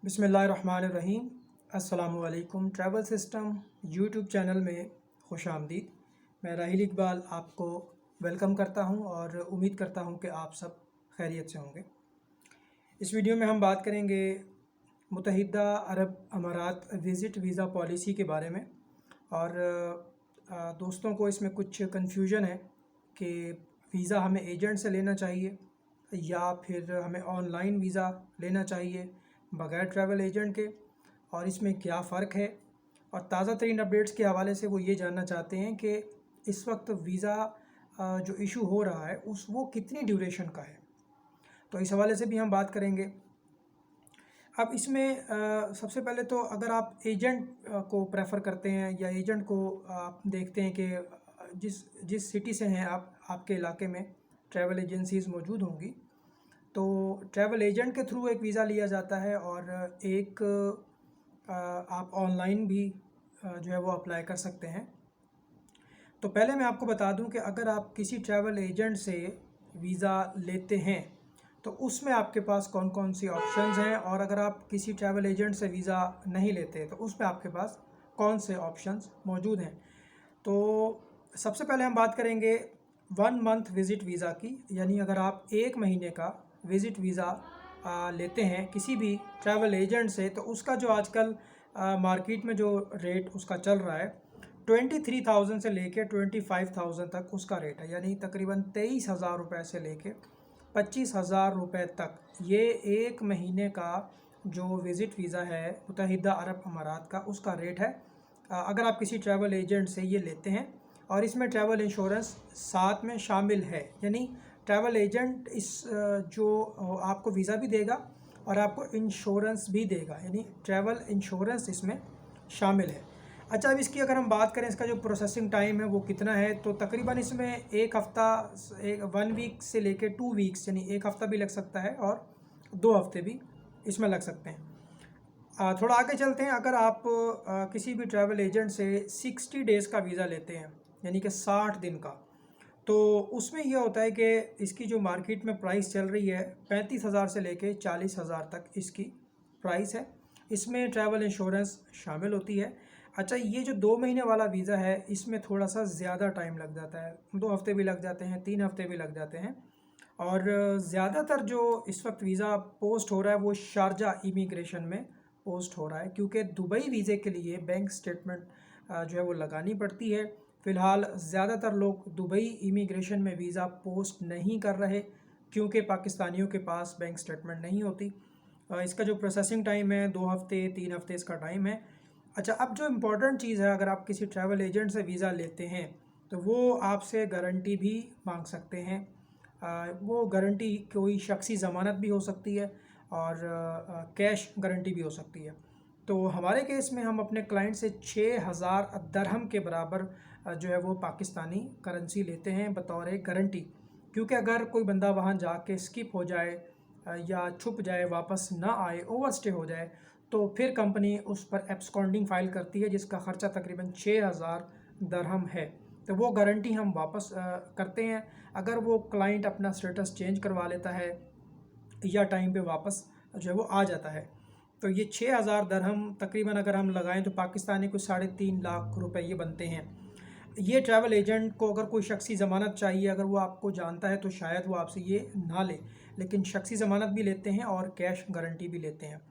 बिस्मिल्लाहिर्रहमानिर्रहीम। अस्सलामुअलैकुम। Travel system YouTube channel में खुश आमदीद। मैं राहिल इकबाल आपको वेलकम करता हूं और उम्मीद करता हूं कि आप सब खैरियत से होंगे। इस वीडियो में हम बात करेंगे मुत्तहिदा अरब अमारात विज़िट वीज़ा पॉलिसी के बारे में। और दोस्तों को इसमें कुछ कन्फ्यूजन है कि वीज़ा हमें एजेंट से लेना चाहिए या फिर हमें ऑनलाइन वीज़ा लेना चाहिए बग़ैर ट्रैवल एजेंट के, और इसमें क्या फ़र्क है। और ताज़ा तरीन अपडेट्स के हवाले से वो ये जानना चाहते हैं कि इस वक्त वीज़ा जो इशू हो रहा है वो कितनी ड्यूरेशन का है। तो इस हवाले से भी हम बात करेंगे। अब इसमें सबसे पहले तो अगर आप एजेंट को प्रेफर करते हैं या एजेंट को आप देखते हैं कि जिस जिस सिटी से हैं आप, आपके इलाके में ट्रैवल एजेंसीज़ मौजूद होंगी, तो ट्रैवल एजेंट के थ्रू एक वीज़ा लिया जाता है और एक आप ऑनलाइन भी जो है वो अप्लाई कर सकते हैं। तो पहले मैं आपको बता दूं कि अगर आप किसी ट्रैवल एजेंट से वीज़ा लेते हैं तो उसमें आपके पास कौन कौन सी ऑप्शंस हैं, और अगर आप किसी ट्रैवल एजेंट से वीज़ा नहीं लेते तो उसमें आपके पास कौन से ऑप्शंस मौजूद हैं। तो सबसे पहले हम बात करेंगे 1 मंथ विज़िट वीज़ा की, यानी अगर आप 1 महीने का विज़िट वीज़ा लेते हैं किसी भी ट्रैवल एजेंट से, तो उसका जो आजकल मार्केट में जो रेट उसका चल रहा है 23,000 से लेके 25,000 तक उसका रेट है, यानी तकरीबन 23,000 रुपये से लेके 25,000 रुपये तक ये 1 महीने का जो विज़िट वीज़ा है मुत्तहिदा अरब अमारात का, उसका रेट है अगर आप किसी ट्रैवल एजेंट से ये लेते हैं। और इसमें ट्रैवल इंश्योरेंस साथ में शामिल है, यानी ट्रैवल एजेंट इस जो आपको वीज़ा भी देगा और आपको इंश्योरेंस भी देगा, यानी ट्रैवल इंश्योरेंस इसमें शामिल है। अच्छा, अब इसकी अगर हम बात करें इसका जो प्रोसेसिंग टाइम है वो कितना है, तो तकरीबन इसमें 1 वीक से लेके 2 वीक्स, यानी 1 हफ़्ता भी लग सकता है और 2 हफ्ते भी इसमें लग सकते हैं। थोड़ा आगे चलते हैं। अगर आप किसी भी ट्रैवल एजेंट से 60 डेज़ का वीज़ा लेते हैं, यानी कि 60 दिन का, तो उसमें यह होता है कि इसकी जो मार्केट में प्राइस चल रही है 35,000 से लेके 40,000 तक इसकी प्राइस है। इसमें ट्रैवल इंश्योरेंस शामिल होती है। अच्छा, ये जो 2 महीने वाला वीज़ा है इसमें थोड़ा सा ज़्यादा टाइम लग जाता है, 2 हफ्ते भी लग जाते हैं, 3 हफ्ते भी लग जाते हैं। और ज़्यादातर जो इस वक्त वीज़ा पोस्ट हो रहा है वो शारजा इमिग्रेशन में पोस्ट हो रहा है, क्योंकि दुबई वीज़े के लिए बैंक स्टेटमेंट जो है वो लगानी पड़ती है। फ़िलहाल ज़्यादातर लोग दुबई इमिग्रेशन में वीज़ा पोस्ट नहीं कर रहे क्योंकि पाकिस्तानियों के पास बैंक स्टेटमेंट नहीं होती। इसका जो प्रोसेसिंग टाइम है 2 हफ्ते 3 हफ्ते इसका टाइम है। अच्छा, अब जो इम्पोर्टेंट चीज़ है, अगर आप किसी ट्रैवल एजेंट से वीज़ा लेते हैं तो वो आपसे गारंटी भी मांग सकते हैं। वो गारंटी कोई शख्सी ज़मानत भी हो सकती है और कैश गारंटी भी हो सकती है। तो हमारे केस में हम अपने क्लाइंट से 6,000 दरहम के बराबर जो है वो पाकिस्तानी करेंसी लेते हैं बतौर एक गारंटी, क्योंकि अगर कोई बंदा वहाँ जाके स्किप हो जाए या छुप जाए, वापस ना आए, ओवरस्टे हो जाए, तो फिर कंपनी उस पर एब्सकॉन्डिंग फ़ाइल करती है जिसका ख़र्चा तकरीबन 6,000 दरहम है। तो वो गारंटी हम वापस करते हैं अगर वो क्लाइंट अपना स्टेटस चेंज करवा लेता है या टाइम पे वापस जो है वो आ जाता है। तो ये 6,000 दरहम तकरीबन अगर हम लगाएं तो पाकिस्तानी को 3.5 लाख रुपए ये बनते हैं। ये ट्रैवल एजेंट को अगर कोई शख्सी ज़मानत चाहिए, अगर वो आपको जानता है तो शायद वो आपसे ये ना ले, लेकिन शख्सी ज़मानत भी लेते हैं और कैश गारंटी भी लेते हैं।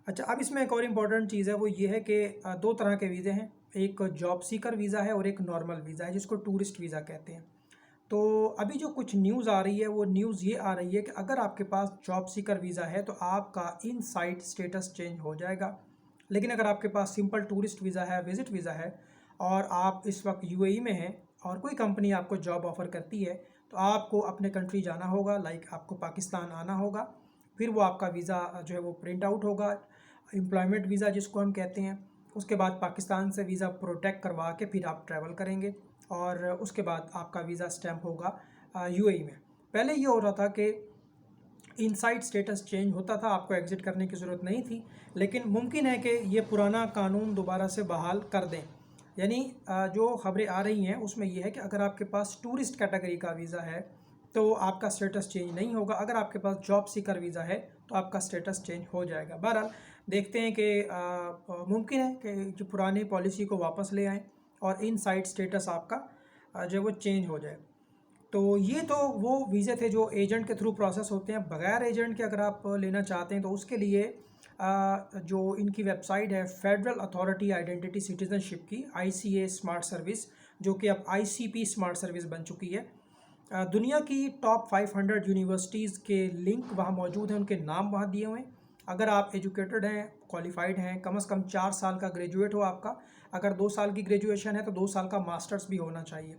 अच्छा, अब इसमें एक और इम्पॉर्टेंट चीज़ है, वो ये है कि 2 तरह के वीज़े हैं, एक जॉब सीकर वीज़ा है और एक नॉर्मल वीज़ा है जिसको टूरिस्ट वीज़ा कहते हैं। तो अभी जो कुछ न्यूज़ आ रही है वो न्यूज़ ये आ रही है कि अगर आपके पास जॉब सीकर वीज़ा है तो आपका इन साइट स्टेटस चेंज हो जाएगा, लेकिन अगर आपके पास सिंपल टूरिस्ट वीज़ा है, विज़िट वीज़ा है, और आप इस वक्त यूएई में हैं और कोई कंपनी आपको जॉब ऑफ़र करती है तो आपको अपने कंट्री जाना होगा, लाइक आपको पाकिस्तान आना होगा, फिर वो आपका वीज़ा जो है वो प्रिंट आउट होगा, एम्प्लॉयमेंट वीज़ा जिसको हम कहते हैं। उसके बाद पाकिस्तान से वीज़ा प्रोटेक्ट करवा के फिर आप ट्रैवल करेंगे और उसके बाद आपका वीज़ा स्टैम्प होगा यूएई में। पहले ये हो रहा था कि इनसाइड स्टेटस चेंज होता था, आपको एग्ज़िट करने की ज़रूरत नहीं थी, लेकिन मुमकिन है कि ये पुराना कानून दोबारा से बहाल कर दें। यानी जो ख़बरें आ रही हैं उसमें यह है कि अगर आपके पास टूरिस्ट कैटेगरी का वीज़ा है तो आपका स्टेटस चेंज नहीं होगा, अगर आपके पास जॉब सीकर वीज़ा है तो तो आपका स्टेटस चेंज हो जाएगा। बहरहाल देखते हैं कि मुमकिन है कि जो पुरानी पॉलिसी को वापस ले आएँ और इनसाइड स्टेटस आपका जो है वो चेंज हो जाए। तो ये तो वो वीज़े थे जो एजेंट के थ्रू प्रोसेस होते हैं। बगैर एजेंट के अगर आप लेना चाहते हैं तो उसके लिए जो इनकी वेबसाइट है फेडरल अथॉरिटी आइडेंटिटी सिटीज़नशिप की, ICA स्मार्ट सर्विस, जो कि अब ICP स्मार्ट सर्विस बन चुकी है। दुनिया की टॉप 500 यूनिवर्सिटीज़ के लिंक वहाँ मौजूद हैं, उनके नाम वहाँ दिए हुए हैं। अगर आप एजुकेटेड हैं, क्वालिफाइड हैं, कम से कम 4 साल का ग्रेजुएट हो आपका, अगर 2 साल की ग्रेजुएशन है तो 2 साल का मास्टर्स भी होना चाहिए।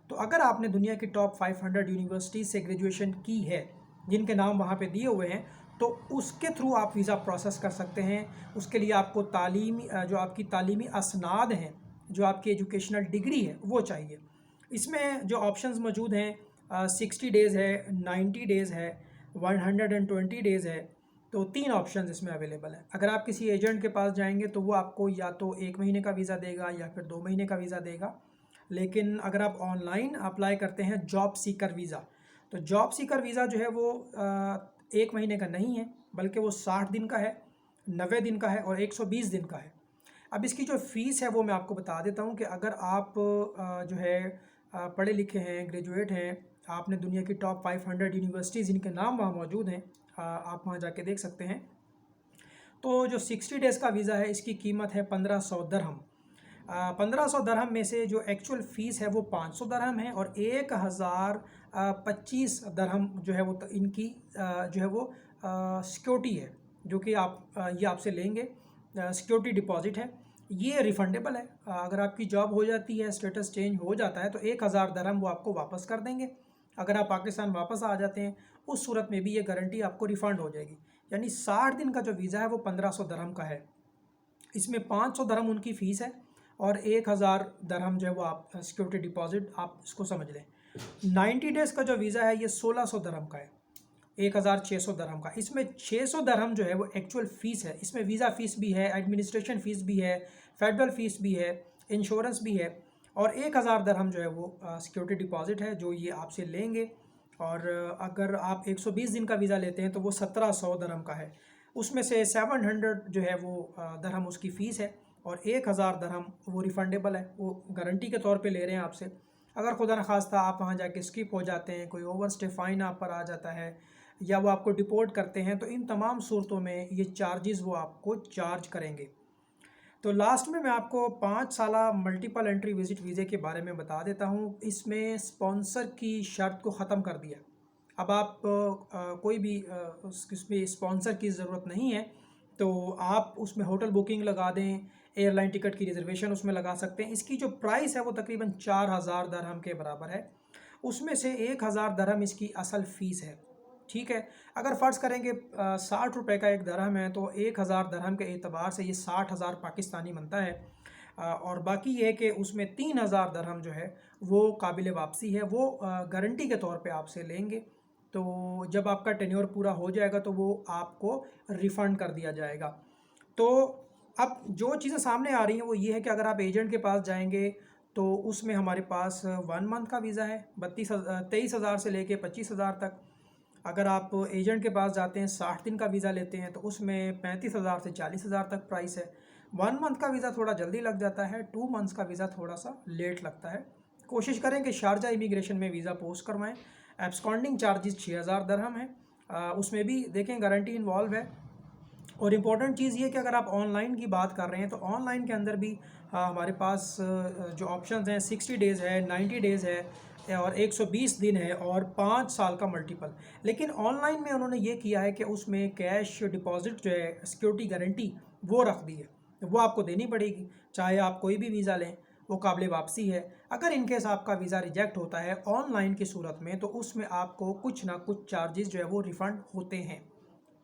तो अगर आपने दुनिया की टॉप 500 यूनिवर्सिटीज़ से ग्रेजुएशन की है, जिनके नाम वहाँ पे दिए हुए हैं, तो उसके थ्रू आप वीज़ा प्रोसेस कर सकते हैं। उसके लिए आपको तालीमी जो आपकी तालीमी असनाद हैं, जो आपकी एजुकेशनल डिग्री है, वो चाहिए। इसमें जो ऑप्शंस मौजूद हैं 60 डेज़ है, 90 डेज़ है, 120 डेज़ है। तो 3 ऑप्शंस इसमें अवेलेबल है। अगर आप किसी एजेंट के पास जाएंगे तो वो आपको या तो 1 महीने का वीज़ा देगा या फिर 2 महीने का वीज़ा देगा। लेकिन अगर आप ऑनलाइन अप्लाई करते हैं जॉब सीकर वीज़ा, तो जॉब सीकर वीज़ा जो है वो 1 महीने का नहीं है, बल्कि वो 60 दिन का है, 90 दिन का है और 120 दिन का है। अब इसकी जो फ़ीस है वो मैं आपको बता देता हूँ कि अगर आप जो है पढ़े लिखे हैं, ग्रेजुएट हैं, आपने दुनिया की टॉप 500 यूनिवर्सिटीज़ जिनके नाम वहाँ मौजूद हैं, आप वहाँ जाके देख सकते हैं। तो जो 60 डेज़ का वीज़ा है इसकी कीमत है 1500 दरहम। 1500 दरहम में से जो एक्चुअल फ़ीस है वो 500 दरहम है और 1025 दरहम जो है वो इनकी जो है वो सिक्योरिटी है, जो कि ये आपसे लेंगे। सिक्योरिटी डिपॉज़िट है, ये रिफ़ंडेबल है। अगर आपकी जॉब हो जाती है, स्टेटस चेंज हो जाता है, तो 1000 दरहम वो आपको वापस कर देंगे। अगर आप पाकिस्तान वापस आ जाते हैं, उस सूरत में भी ये गारंटी आपको रिफ़ंड हो जाएगी। यानी 60 दिन का जो वीज़ा है वो 1500 दरहम का है। इसमें 500 दरहम उनकी फ़ीस है और 1000 दरहम जो है वो आप सिक्योरिटी डिपॉज़िट आप इसको समझ लें। 90 डेज़ का जो वीज़ा है ये 1600 दरहम का है, 1600 दरहम का। इसमें 600 दरहम जो है वो एक्चुअल फ़ीस है। इसमें वीज़ा फ़ीस भी है, एडमिनिस्ट्रेशन फ़ीस भी है, फेडरल फ़ीस भी है, इंश्योरेंस भी है और 1000 दरहम जो है वो सिक्योरिटी डिपॉज़िट है जो ये आपसे लेंगे। और अगर आप 120 दिन का वीज़ा लेते हैं तो वो 1700 दरहम का है। उसमें से 700 जो है वो दरहम उसकी फ़ीस है और 1000 दरहम वो रिफ़ंडेबल है, वो गारंटी के तौर पे ले रहे हैं आपसे। अगर खुदा न खास्ता आप वहाँ जाके स्किप हो जाते हैं, कोई ओवर स्टे फ़ाइन आप पर आ जाता है या वो आपको डिपोर्ट करते हैं, तो इन तमाम सूरतों में ये चार्जेस वो आपको चार्ज करेंगे। तो लास्ट में मैं आपको 5 साला मल्टीपल एंट्री विजिट वीज़े के बारे में बता देता हूँ। इसमें स्पॉन्सर की शर्त को ख़त्म कर दिया। अब आप कोई भी इसमें स्पॉन्सर की ज़रूरत नहीं है, तो आप उसमें होटल बुकिंग लगा दें, एयरलाइन टिकट की रिज़र्वेशन उसमें लगा सकते हैं। इसकी जो प्राइस है वो तकरीबन 4000 दरहम के बराबर है। उसमें से 1000 दरहम इसकी असल फ़ीस है, ठीक है। अगर फ़र्ज़ करेंगे 60 रुपये का एक दरहम है तो 1000 दरहम के एतबार से ये 60,000 पाकिस्तानी बनता है। और बाकी ये है कि उसमें 3000 दरहम जो है वो काबिल वापसी है, वो गारंटी के तौर पे आपसे लेंगे। तो जब आपका टेन्योर पूरा हो जाएगा तो वो आपको रिफ़ंड कर दिया जाएगा। तो अब जो चीज़ें सामने आ रही हैं वो ये है कि अगर आप एजेंट के पास जाएंगे तो उसमें हमारे पास 1 मंथ का वीज़ा है 23,000 से लेके 25,000 तक। अगर आप एजेंट के पास जाते हैं 60 दिन का वीज़ा लेते हैं तो उसमें 35,000 से 40,000 तक प्राइस है। 1 मंथ का वीज़ा थोड़ा जल्दी लग जाता है, 2 मंथ्स का वीज़ा थोड़ा सा लेट लगता है। कोशिश करें कि शारजा इमिग्रेशन में वीज़ा पोस्ट करवाएं। एब्सकॉन्डिंग चार्जेस 6000 दरहम है, उसमें भी देखें गारंटी इन्वॉल्व है। और इम्पॉर्टेंट चीज़ ये कि अगर आप ऑनलाइन की बात कर रहे हैं तो ऑनलाइन के अंदर भी हमारे पास जो ऑप्शंस हैं 60 डेज़ है, 90 डेज़ है और 120 दिन है और 5 साल का मल्टीपल। लेकिन ऑनलाइन में उन्होंने ये किया है कि उसमें कैश डिपॉज़िट जो है सिक्योरिटी गारंटी वो रख दी है, वो आपको देनी पड़ेगी। चाहे आप कोई भी वीज़ा लें वो काबिल वापसी है। अगर इनकेस आपका वीज़ा रिजेक्ट होता है ऑनलाइन की सूरत में तो उसमें आपको कुछ ना कुछ चार्जेस जो है वो रिफ़ंड होते हैं,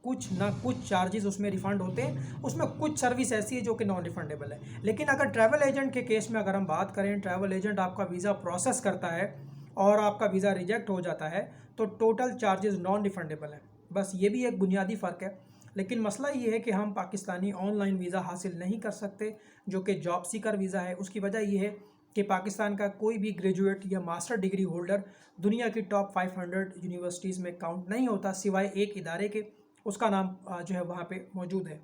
कुछ ना कुछ चार्जेस उसमें रिफ़ंड होते हैं। उसमें कुछ सर्विस ऐसी है जो कि नॉन रिफ़ंडेबल है। लेकिन अगर ट्रैवल एजेंट के केस में अगर हम बात करें, ट्रैवल एजेंट आपका वीज़ा प्रोसेस करता है और आपका वीज़ा रिजेक्ट हो जाता है तो टोटल चार्जेस नॉन रिफ़ंडेबल है। बस ये भी एक बुनियादी फ़र्क है। लेकिन मसला ये है कि हम पाकिस्तानी ऑनलाइन वीज़ा हासिल नहीं कर सकते जो कि जॉब सीकर वीज़ा है। उसकी वजह ये है कि पाकिस्तान का कोई भी ग्रेजुएट या मास्टर डिग्री होल्डर दुनिया की टॉप 500 यूनिवर्सिटीज़ में काउंट नहीं होता, सिवाय एक इदारे के, उसका नाम जो है वहाँ पे मौजूद है।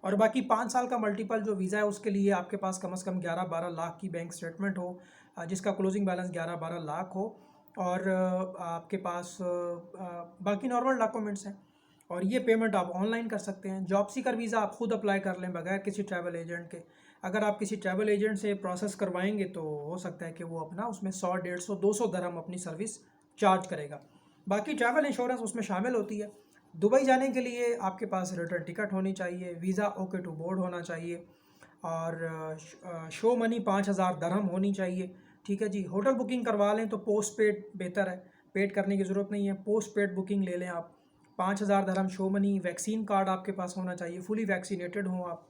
और बाकी 5 साल का मल्टीपल जो वीज़ा है उसके लिए आपके पास कम से कम 11-12 लाख की बैंक स्टेटमेंट हो, जिसका क्लोजिंग बैलेंस 11-12 लाख हो, और आपके पास बाकी नॉर्मल डॉक्यूमेंट्स हैं। और ये पेमेंट आप ऑनलाइन कर सकते हैं। जॉब सीकर वीज़ा आप खुद अप्लाई कर लें बगैर किसी ट्रैवल एजेंट के। अगर आप किसी ट्रैवल एजेंट से प्रोसेस करवाएंगे तो हो सकता है कि वो अपना उसमें 100, 150, 200 दरहम अपनी सर्विस चार्ज करेगा। बाकी ट्रैवल इंश्योरेंस उसमें शामिल होती है। दुबई जाने के लिए आपके पास रिटर्न टिकट होनी चाहिए, वीज़ा ओके टू बोर्ड होना चाहिए, और शो मनी 5,000 दरहम होनी चाहिए। ठीक है जी। होटल बुकिंग करवा लें तो पोस्ट पेड बेहतर है, पेड करने की ज़रूरत नहीं है, पोस्ट पेड बुकिंग ले लें आप। 5,000 दरहम शो मनी। वैक्सीन कार्ड आपके पास होना चाहिए, फुली वैक्सीनेटेड हो आप।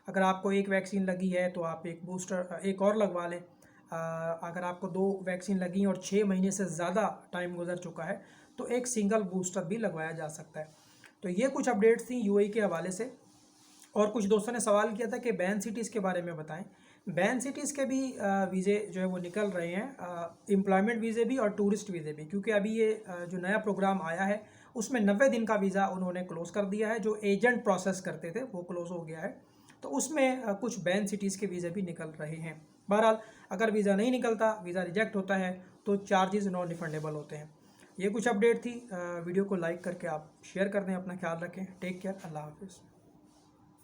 अगर आपको एक वैक्सीन लगी है तो आप एक बूस्टर एक और लगवा लें। अगर आपको 2 वैक्सीन लगी और 6 महीने से ज़्यादा टाइम गुजर चुका है तो एक सिंगल बूस्टर भी लगवाया जा सकता है। तो ये कुछ अपडेट्स थी यूएई के हवाले से। और कुछ दोस्तों ने सवाल किया था कि बैन सिटीज़ के बारे में बताएं। बैन सिटीज़ के भी वीज़े जो है वो निकल रहे हैं, एम्प्लॉयमेंट वीज़े भी और टूरिस्ट वीज़े भी, क्योंकि अभी ये जो नया प्रोग्राम आया है उसमें 90 दिन का वीज़ा उन्होंने क्लोज़ कर दिया है। जो एजेंट प्रोसेस करते थे वो क्लोज़ हो गया है, तो उसमें कुछ बैन सिटीज़ के वीज़े भी निकल रहे हैं। बहरहाल अगर वीज़ा नहीं निकलता, वीज़ा रिजेक्ट होता है, तो चार्जेस नॉन रिफंडेबल होते हैं। ये कुछ अपडेट थी। वीडियो को लाइक करके आप शेयर कर दें। अपना ख्याल रखें। Take care. अल्लाह हाफिज़।